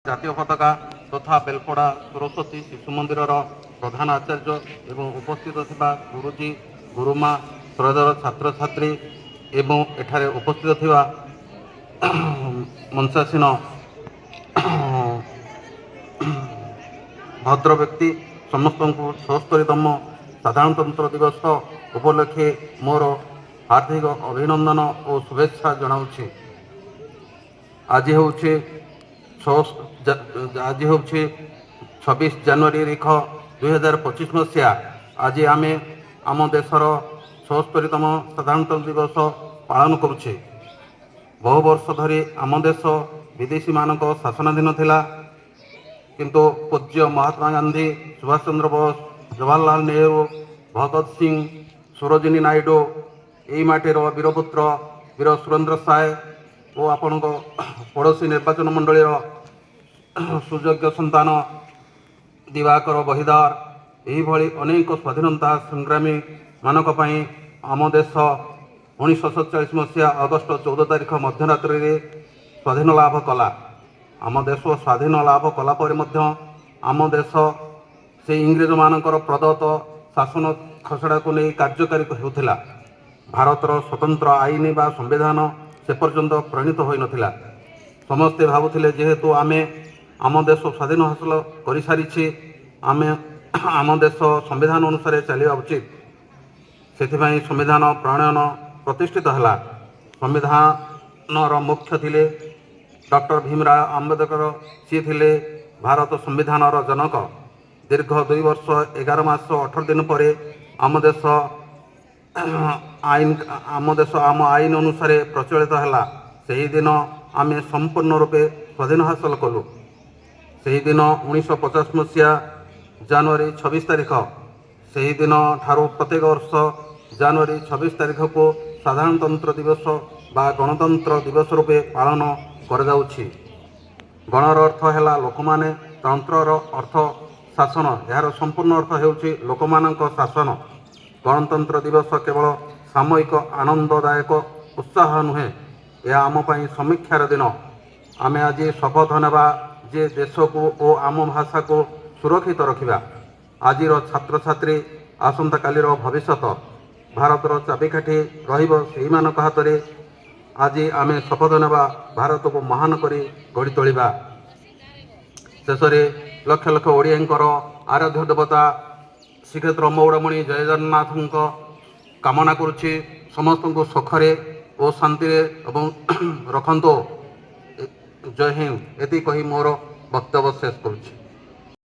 জাতীয় পতাকা তথা বেলপড়া সরস্বতী শিশু মন্দিরর প্রধান আচার্য এবং উপস্থিত থিবা গুরুজি গুরুমা শ্রদ্ধেয় ছাত্রছাত্রী এবং এখানে উপস্থিত থিবা মঞ্চাসীন ভদ্র ব্যক্তি ସମସ୍ତଙ୍କୁ ৭୭ତମ ସାଧାରଣତନ୍ତ୍ର ଦିବସ ଉପଲକ୍ଷେ ମୋର ହାର୍ଦ୍ଦିକ ଅଭିନନ୍ଦନ ଓ ଶୁଭେଚ୍ଛା ଜଣାଉଛି। ଆଜି ହେଉଛି 26 ଜାନୁଆରୀ 2025 ମସିହା। ଆଜି ଆମେ ଆମ ଦେଶର ৭୭ତମ ସାଧାରଣତନ୍ତ୍ର ଦିବସ ପାଳନ କରୁଛେ। ବହୁ ବର୍ଷ ଧରି ଆମ ଦେଶ ବିଦେଶୀମାନଙ୍କ ଶାସନାଧୀନ ଥିଲା, କିନ୍ତୁ ପୂଜ୍ୟ ମହାତ୍ମା ଗାନ୍ଧୀ, ସୁଭାଷ ଚନ୍ଦ୍ର ବୋଷ, ଜବାହରଲାଲ ନେହେରୁ, ଭଗତ ସିଂ, ସରୋଜିନୀ ନାଇଡୁ, ଏହି ମାଟିର ବୀରପୁତ୍ର ବୀର ସୁରେନ୍ଦ୍ର ସାଏ ଓ ଆପଣଙ୍କ ପଡ଼ୋଶୀ ନିର୍ବାଚନ ମଣ୍ଡଳୀର ସୁଯୋଗ୍ୟ ସନ୍ତାନ ଦିବାକର ବହିଦାର, ଏହିଭଳି ଅନେକ ସ୍ୱାଧୀନତା ସଂଗ୍ରାମୀମାନଙ୍କ ପାଇଁ ଆମ ଦେଶ 1947 ମସିହା ଅଗଷ୍ଟ 14 ତାରିଖ ମଧ୍ୟରାତ୍ରିରେ ସ୍ୱାଧୀନ ଲାଭ କଲା। ଆମ ଦେଶ ସ୍ୱାଧୀନ ଲାଭ କଲା ପରେ ମଧ୍ୟ ଆମ ଦେଶ ସେ ଇଂରେଜମାନଙ୍କର ପ୍ରଦତ୍ତ ଶାସନ ଖସଡ଼ାକୁ ନେଇ କାର୍ଯ୍ୟକାରୀ ହେଉଥିଲା। ଭାରତର ସ୍ୱତନ୍ତ୍ର ଆଇନ ବା ସମ୍ବିଧାନ ସେ ପର୍ଯ୍ୟନ୍ତ ପ୍ରଣୀତ ହୋଇନଥିଲା। ସମସ୍ତେ ଭାବୁଥିଲେ ଯେହେତୁ ଆମ ଦେଶ ସ୍ୱାଧୀନ ହାସଲ କରିସାରିଛି, ଆମ ଦେଶ ସମ୍ବିଧାନ ଅନୁସାରେ ଚାଲିବା ଉଚିତ। ସେଥିପାଇଁ ସମ୍ବିଧାନ ପ୍ରଣୟନ ପ୍ରତିଷ୍ଠିତ ହେଲା। ସମ୍ବିଧାନର ମୁଖ୍ୟ ଥିଲେ ଡକ୍ଟର ଭୀମରାଓ ଆମ୍ବେଦକର। ସିଏ ଥିଲେ ଭାରତ ସମ୍ବିଧାନର ଜନକ। ଦୀର୍ଘ 2 ବର୍ଷ 11 ମାସ 18 ଦିନ ପରେ ଆମ ଦେଶ ଆମ ଆଇନ ଅନୁସାରେ ପ୍ରଚଳିତ ହେଲା। ସେହିଦିନ ଆମେ ସମ୍ପୂର୍ଣ୍ଣ ରୂପେ ସ୍ୱାଧୀନ ହାସଲ କଲୁ। ସେହିଦିନ 1950 ମସିହା ଜାନୁଆରୀ 26 ତାରିଖ। ସେହିଦିନ ଠାରୁ ପ୍ରତ୍ୟେକ ବର୍ଷ ଜାନୁଆରୀ 26 ତାରିଖକୁ ସାଧାରଣତନ୍ତ୍ର ଦିବସ ବା ଗଣତନ୍ତ୍ର ଦିବସ ରୂପେ ପାଳନ କରାଯାଉଛି। ଗଣର ଅର୍ଥ ହେଲା ଲୋକମାନେ, ତନ୍ତ୍ରର ଅର୍ଥ ଶାସନ। ଏହାର ସମ୍ପୂର୍ଣ୍ଣ ଅର୍ଥ ହେଉଛି ଲୋକମାନଙ୍କ ଶାସନ। ଗଣତନ୍ତ୍ର ଦିବସ କେବଳ ସାମୟିକ ଆନନ୍ଦଦାୟକ ଉତ୍ସାହ ନୁହେଁ, ଏହା ଆମ ପାଇଁ ସମୀକ୍ଷାର ଦିନ। ଆମେ ଆଜି ଶପଥ ନେବା ଯେ ଦେଶକୁ ଓ ଆମ ଭାଷାକୁ ସୁରକ୍ଷିତ ରଖିବା। ଆଜିର ଛାତ୍ରଛାତ୍ରୀ ଆସନ୍ତାକାଲିର ଭବିଷ୍ୟତ। ଭାରତର ଚାବିକାଠି ରହିବ ସେହିମାନଙ୍କ ହାତରେ। ଆଜି ଆମେ ଶପଥ ନେବା ଭାରତକୁ ମହାନ କରି ଗଢ଼ି ତୋଳିବା। ଶେଷରେ ଲକ୍ଷ ଲକ୍ଷ ଓଡ଼ିଆଙ୍କର ଆରାଧ୍ୟ ଦେବତା ଶ୍ରୀକ୍ଷେତ୍ର ମଉଡ଼ମଣି ଜୟ ଜଗନ୍ନାଥଙ୍କ କାମନା କରୁଛି ସମସ୍ତଙ୍କୁ ସୁଖରେ ଓ ଶାନ୍ତିରେ ଏବଂ ରଖନ୍ତୁ। ଜୟ ହିନ୍ଦ। ଏତିକି କହି ମୋର ବକ୍ତବ୍ୟ ଶେଷ କରୁଛି।